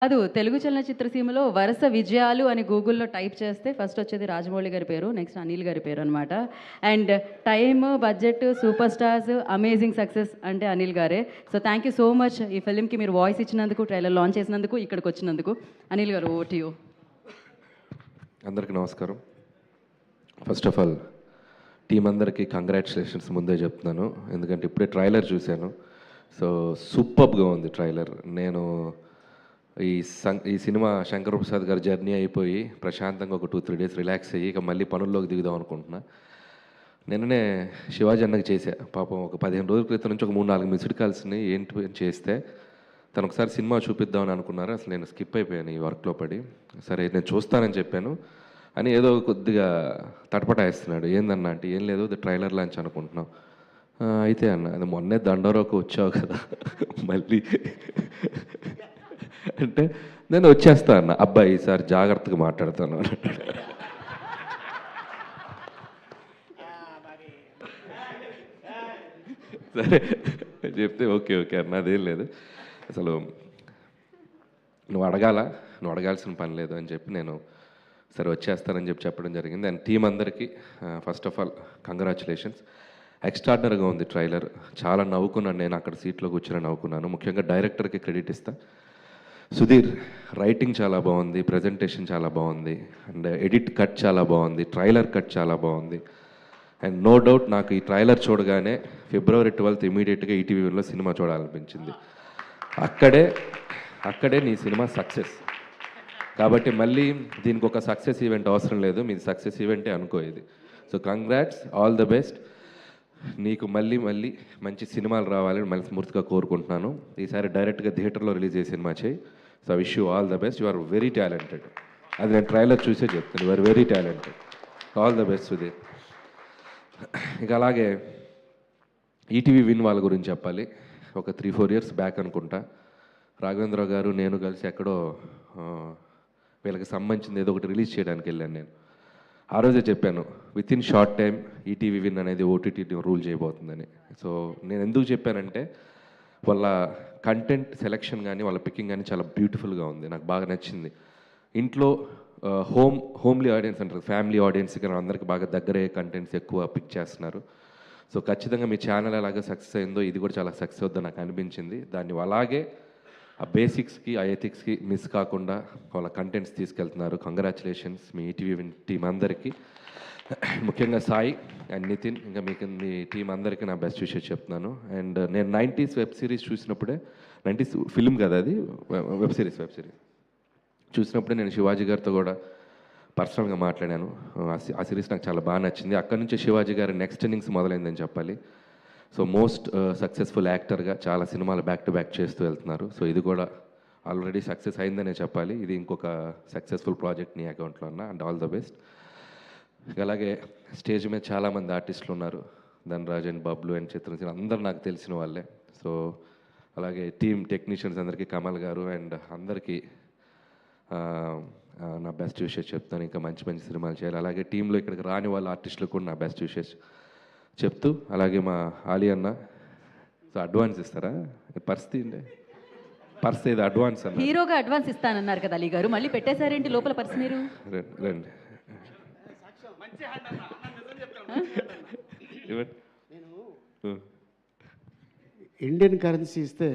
కాదు. తెలుగు చలనచిత్ర సీమలో వరుస విజయాలు అని గూగుల్‌లో టైప్ చేస్తే ఫస్ట్ వచ్చేది రాజమౌళి గారి పేరు. నెక్స్ట్ అనిల్ గారి పేరు అనమాట. And time, budget, super stars, amazing success అంటే అనిల్ గారే. So thank you so much ఈ ఫిల్మ్‌కి మీరు వాయిస్ ఇచ్చినందుకు, ట్రైలర్ లాంచ్ చేసినందుకు, ఇక్కడికి వచ్చినందుకు. అనిల్ గారు ఓవర్ టు యూ. అందరికీ నమస్కారం. ఫస్ట్ ఆఫ్ ఆల్ టీం అందరికీ కంగ్రాచులేషన్స్ ముందే చెప్తున్నాను, ఎందుకంటే ఇప్పుడే ట్రైలర్ చూశాను. సో సూపర్గా ఉంది ట్రైలర్. నేను ఈ సినిమా శంకర్ ప్రసాద్ గారి జర్నీ అయిపోయి ప్రశాంతంగా ఒక 2-3 డేస్ రిలాక్స్ అయ్యి ఇక మళ్ళీ పనుల్లోకి దిగుదాం అనుకుంటున్నా. నిన్ననే శివాజీ అన్నకి చేశా. పాపం ఒక 15 రోజుల క్రితం నుంచి ఒక 3-4 మిస్డ్ కాల్స్ని ఏంటి చేస్తే తను ఒకసారి సినిమా చూపిద్దామని అనుకున్నారు. అసలు నేను స్కిప్ అయిపోయాను ఈ వర్క్లో పడి. సరే నేను చూస్తానని చెప్పాను అని ఏదో కొద్దిగా తటపటాయిస్తున్నాడు. ఏందన్నా అంటే ఏం లేదు, ట్రైలర్ లాంచ్ అనుకుంటున్నాం. అయితే అన్న అది మొన్నే దండోరకు వచ్చావు కదా మళ్ళీ అంటే నేను వచ్చేస్తా అన్న. అబ్బాయి ఈసారి జాగ్రత్తగా మాట్లాడతాను అన్నాడు. సరే చెప్తే ఓకే ఓకే అన్న, అదేం లేదు, అసలు నువ్వు అడగాల్సిన పని లేదు అని చెప్పి నేను సరే వచ్చేస్తానని చెప్పి చెప్పడం జరిగింది. అండ్ టీం అందరికీ ఫస్ట్ ఆఫ్ ఆల్ కంగ్రాచులేషన్స్. ఎక్స్ట్రాడినరీగా ఉంది ట్రైలర్. చాలా నవ్వుకున్నాను, నేను అక్కడ సీట్లో కూర్చొని నవ్వుకున్నాను. ముఖ్యంగా డైరెక్టర్కి క్రెడిట్ ఇస్తా. సుధీర్ రైటింగ్ చాలా బాగుంది, ప్రజెంటేషన్ చాలా బాగుంది, అండ్ ఎడిట్ కట్ చాలా బాగుంది, ట్రైలర్ కట్ చాలా బాగుంది. అండ్ నో డౌట్ నాకు ఈ ట్రైలర్ చూడగానే February 12th ఇమీడియట్గా ఈటీవీలో సినిమా చూడాలనిపించింది. అక్కడే నీ సినిమా సక్సెస్. కాబట్టి మళ్ళీ దీనికి ఒక సక్సెస్ ఈవెంట్ అవసరం లేదు, మీది సక్సెస్ ఈవెంటే అనుకో ఇది. So congrats, all the best. నీకు మళ్ళీ మంచి సినిమాలు రావాలని మనస్ఫూర్తిగా కోరుకుంటున్నాను. ఈసారి డైరెక్ట్గా థియేటర్లో రిలీజ్ చేసే సినిమా చేయి. So wish you all the best. You are very talented. అది నేను ట్రైలర్ చూసే చెప్తాను, you are very talented. All the best Sudheer. ఇక అలాగే ఈటీవీ విన్ వాళ్ళ గురించి చెప్పాలి. ఒక 3-4 ఇయర్స్ బ్యాక్ అనుకుంటా రాఘవేంద్రరావు గారు నేను కలిసి ఎక్కడో వీళ్ళకి సంబంధించింది ఏదో ఒకటి రిలీజ్ చేయడానికి వెళ్ళాను నేను. ఆ రోజే చెప్పాను with in short time ETV win అనేది ఓటీటీ రూల్ చేయబోతుందని. సో నేను ఎందుకు చెప్పానంటే వాళ్ళ కంటెంట్ సెలెక్షన్ కానీ వాళ్ళ పికింగ్ కానీ చాలా బ్యూటిఫుల్గా ఉంది, నాకు బాగా నచ్చింది. ఇంట్లో హోమ్లీ ఆడియన్స్ అంటారు, ఫ్యామిలీ ఆడియన్స్కి అందరికి బాగా దగ్గరయ్యే కంటెంట్స్ ఎక్కువ పిక్ చేస్తున్నారు. సో ఖచ్చితంగా మీ ఛానల్ ఎలాగ సక్సెస్ అయిందో ఇది కూడా చాలా సక్సెస్ అవుతుందని నాకు అనిపించింది. దాన్ని అలాగే ఆ బేసిక్స్కి ఆ ఎథిక్స్కి మిస్ కాకుండా వాళ్ళ కంటెంట్స్ తీసుకెళ్తున్నారు. కంగ్రాచులేషన్స్ మీ ఈటీవీ టీం అందరికీ, ముఖ్యంగా సాయి అండ్ నితిన్, ఇంకా మీకు మీ టీం అందరికీ నా బెస్ట్ విషయం చెప్తున్నాను. అండ్ నేను 90s వెబ్ సిరీస్ చూసినప్పుడే, 90s ఫిల్మ్ కదా అది, వెబ్ సిరీస్ చూసినప్పుడే నేను శివాజీ గారితో కూడా పర్సనల్గా మాట్లాడాను. ఆ సిరీస్ నాకు చాలా బాగా నచ్చింది. అక్కడి నుంచి శివాజీ గారి నెక్స్ట్ ఇన్నింగ్స్ మొదలైందని చెప్పాలి. సో మోస్ట్ సక్సెస్ఫుల్ యాక్టర్గా చాలా సినిమాలు బ్యాక్ టు బ్యాక్ చేస్తూ వెళ్తున్నారు. సో ఇది కూడా ఆల్రెడీ సక్సెస్ అయిందనే చెప్పాలి. ఇది ఇంకొక సక్సెస్ఫుల్ ప్రాజెక్ట్ నీ అకౌంట్లో అన్న. And all the best. అలాగే స్టేజ్ మీద చాలామంది ఆర్టిస్టులు ఉన్నారు, ధనరాజ్ అండ్ బబ్లు అండ్ చిత్రసేన, అందరు నాకు తెలిసిన వాళ్ళే. సో అలాగే టీమ్ టెక్నీషియన్స్ అందరికీ, కమల్ గారు అండ్ అందరికీ నా బెస్ట్ విషెస్ చెప్తాను. ఇంకా మంచి మంచి సినిమాలు చేయాలి. అలాగే టీంలో ఇక్కడికి రాని వాళ్ళ ఆర్టిస్టులకు కూడా నా బెస్ట్ విషెస్ చెప్తూ, అలాగే మా ఆలీ అన్న, సో అడ్వాన్స్ ఇస్తారా? పరిస్థితి పర్స్ ఏదో అడ్వాన్స్ అన్న, హీరోగా అడ్వాన్స్ ఇస్తానన్నారు కదా అలీ గారు, మళ్ళీ పెట్టేశారేంటి లోపల పర్స్ మీరు? రండి ఇండియన్ కరెన్సీ ఇస్తే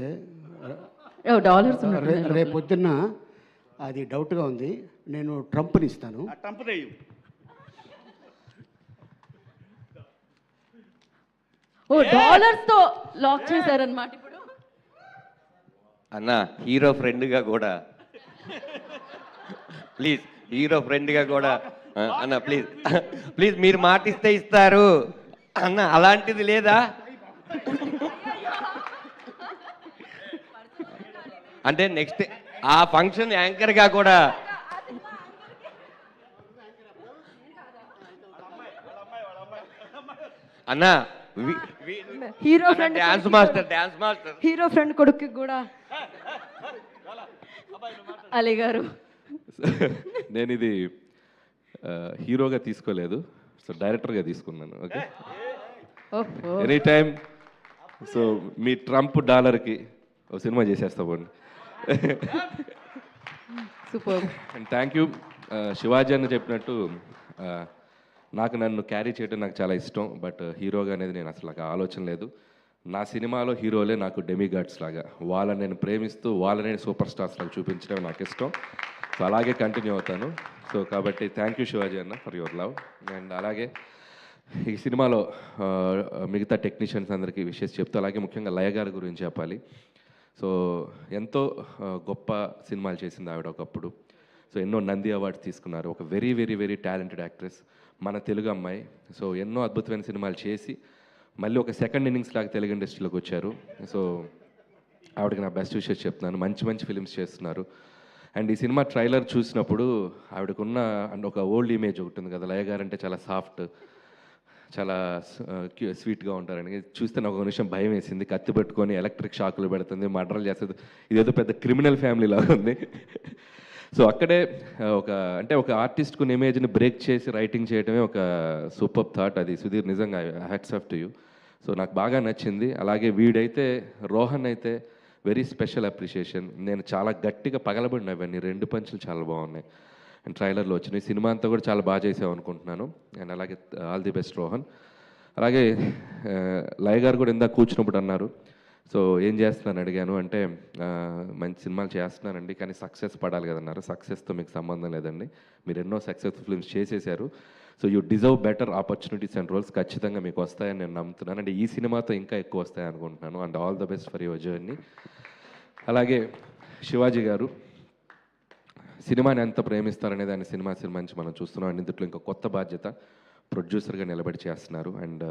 డాలర్స్ రేపు పొద్దున్న అది డౌట్గా ఉంది, నేను ట్రంప్ని ఇస్తాను. ఓ డాలర్స్ తో లాక్ చేశారన్నమాట ఇప్పుడు. అన్న హీరో ఫ్రెండ్గా కూడా ప్లీజ్, హీరో ఫ్రెండ్గా కూడా అన్న ప్లీజ్ మీరు మాటిస్తే ఇస్తారు అన్న, అలాంటిది లేదా? అంటే నెక్స్ట్ ఆ ఫంక్షన్ యాంకర్గా కూడా అన్న, hero friend, dance master hero friend కొడుకు కూడా అలీ గారు. నేను ఇది హీరోగా తీసుకోలేదు, సో డైరెక్టర్గా తీసుకున్నాను. Okay, any time. సో మీ ట్రంప్ డాలర్కి ఒక సినిమా చేసేస్తా పోండి. Super. And thank you. Shivaji అన్న చెప్పినట్టు నాకు నన్ను క్యారీ చేయడం నాకు చాలా ఇష్టం, బట్ హీరోగా అనేది నేను అసలు నాకు ఆలోచన లేదు. నా సినిమాలో హీరోలే నాకు డెమిగాడ్స్ లాగా, వాళ్ళని నేను ప్రేమిస్తూ వాళ్ళని నేను సూపర్ స్టార్స్ లాగా చూపించడం నాకు ఇష్టం. సో అలాగే కంటిన్యూ అవుతాను. సో కాబట్టి థ్యాంక్ యూ శివాజీ అన్న ఫర్ యువర్ లవ్. అండ్ అలాగే ఈ సినిమాలో మిగతా టెక్నీషియన్స్ అందరికీ విషెస్ చెప్తూ, అలాగే ముఖ్యంగా లయ గారి గురించి చెప్పాలి. సో ఎంతో గొప్ప సినిమాలు చేసింది ఆవిడ ఒకప్పుడు. సో ఎన్నో నంది అవార్డ్స్ తీసుకున్నారు. ఒక very very very talented actress, మన తెలుగు అమ్మాయి. సో ఎన్నో అద్భుతమైన సినిమాలు చేసి మళ్ళీ ఒక సెకండ్ ఇన్నింగ్స్ లాగా తెలుగు ఇండస్ట్రీలోకి వచ్చారు. సో ఆవిడకి నా బెస్ట్ విషెస్ చెప్తున్నాను. మంచి మంచి ఫిలిమ్స్ చేస్తున్నారు. అండ్ ఈ సినిమా ట్రైలర్ చూసినప్పుడు ఆవిడకున్న అండ్ ఒక ఓల్డ్ ఇమేజ్ ఒకటి ఉంది కదా, లయ గారు అంటే చాలా సాఫ్ట్, చాలా స్వీట్గా ఉంటారని చూస్తే నాకు ఒక నిమిషం భయం వేసింది. కత్తి పెట్టుకొని ఎలక్ట్రిక్ షాకులు పెడుతుంది, మర్డర్లు చేస్తుంది, ఇదేదో పెద్ద క్రిమినల్ ఫ్యామిలీ లాగా ఉంది. సో అక్కడే ఒక ఆర్టిస్ట్కు ఇమేజ్ని బ్రేక్ చేసి రైటింగ్ చేయడమే ఒక సూపర్ థాట్. అది సుధీర్, నిజంగా hats off to you. So నాకు బాగా నచ్చింది. అలాగే వీడైతే రోహన్ అయితే వెరీ స్పెషల్ అప్రిషియేషన్. నేను చాలా గట్టిగా పగలబడినవన్నీ 2 పంచులు చాలా బాగున్నాయి. అండ్ ట్రైలర్లో వచ్చినాయి. సినిమా అంతా కూడా చాలా బాగా చేసావు అనుకుంటున్నాను. అండ్ అలాగే ఆల్ ది బెస్ట్ రోహన్. అలాగే లయ గారు కూడా ఇందాక కూర్చున్నప్పుడు అన్నారు, సో ఏం చేస్తున్నాను అడిగాను. అంటే మంచి సినిమాలు చేస్తున్నానండి, కానీ సక్సెస్ పడాలి కదన్నారు. సక్సెస్తో మీకు సంబంధం లేదండి, మీరు ఎన్నో సక్సెస్ఫుల్ ఫిల్మ్స్ చేసేసారు. So you deserve better opportunities and roles. ఖచ్చితంగా మీకు వస్తాయని నేను నమ్ముతున్నాను. అంటే ఈ సినిమాతో ఇంకా ఎక్కువ వస్తాయి అనుకుంటున్నాను. And all the best for your journey. అలాగే శివాజీ గారు సినిమాని ఎంత ప్రేమిస్తారనేది ఆయన సినిమా నుంచి మనం చూస్తున్నాం. అండ్ ఇందులో ఇంకా కొత్త బాధ్యత, ప్రొడ్యూసర్గా నిలబడి చేస్తున్నారు. అండ్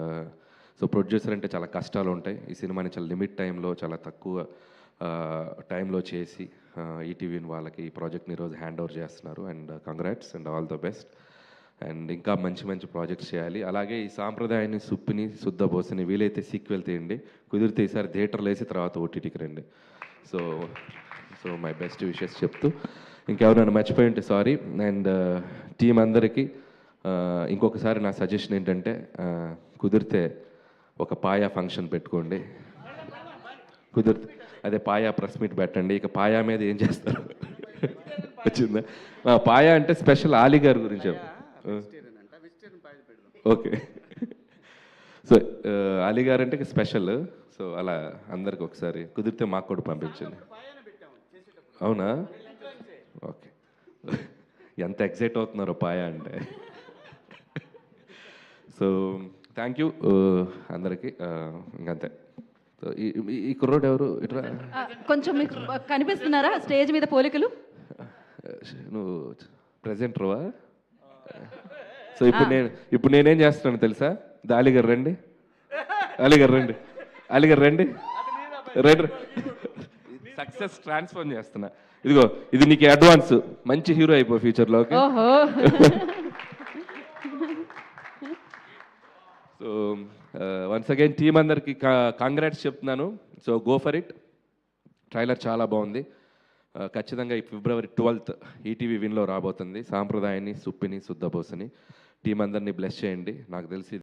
సో ప్రొడ్యూసర్ అంటే చాలా కష్టాలు ఉంటాయి. ఈ సినిమాని చాలా లిమిట్ టైంలో, చాలా తక్కువ టైంలో చేసి ఈటీవీ వాళ్ళకి ఈ ప్రాజెక్ట్ని ఈరోజు హ్యాండ్ ఓవర్ చేస్తున్నారు. And congrats and all the best. And ఇంకా మంచి మంచి ప్రాజెక్ట్స్ చేయాలి. అలాగే ఈ సాంప్రదాయాన్ని, సుప్పిని, శుద్ధ బోసని వీలైతే సీక్వెల్ తీయండి, కుదిరితే ఈసారి థియేటర్లో వేసి తర్వాత ఓటీటీకి రండి. సో మై బెస్ట్ విషెస్ చెప్తూ, ఇంకెవరైనా మర్చిపోయి ఉంటే సారీ. అండ్ టీం అందరికీ ఇంకొకసారి నా సజెషన్ ఏంటంటే, కుదిరితే ఒక పాయా ఫంక్షన్ పెట్టుకోండి. కుదిరితే అదే పాయా ప్రెస్ మీట్ పెట్టండి. ఇక పాయా మీద ఏం చేస్తారు వచ్చిందా? పాయా అంటే స్పెషల్ ఆలీ గారి గురించి ఓకే. సో అలీ గారు అంటే స్పెషల్. సో అలా అందరికి ఒకసారి కుదిరితే మాకు కూడా పంపించండి. అవునా? ఓకే. ఎంత ఎగ్జైట్ అవుతున్నారో పాయా అంటే. సో థ్యాంక్ యూ అందరికీ. ఇంకంతే. సో ఈ కుర్రోడు ఎవరు? ఇట్లా కొంచెం మీకు కనిపిస్తున్నారా స్టేజ్ మీద పోలికలు? నువ్వు ప్రెజెంటర్వా? సో ఇప్పుడు నేనేం చేస్తున్నాను తెలుసా? అలీగారు రండి, అలీగారు రండి, అలీగారు రండి, రండి. సక్సెస్ ట్రాన్స్ఫర్ చేస్తున్నా. ఇదిగో ఇది నీకు అడ్వాన్స్. మంచి హీరో అయిపో ఫ్యూచర్లో. Okay. So once again team అందరికి కాంగ్రాట్స్ చెప్తున్నాను. So go for it. Trailer చాలా బాగుంది. ఖచ్చితంగా ఈ February 12th ఈటీవీ విన్లో రాబోతుంది. సాంప్రదాయాన్ని, సుప్పిని, శుద్ధ బోసని. టీం అందరినీ బ్లెస్ చేయండి. నాకు తెలిసి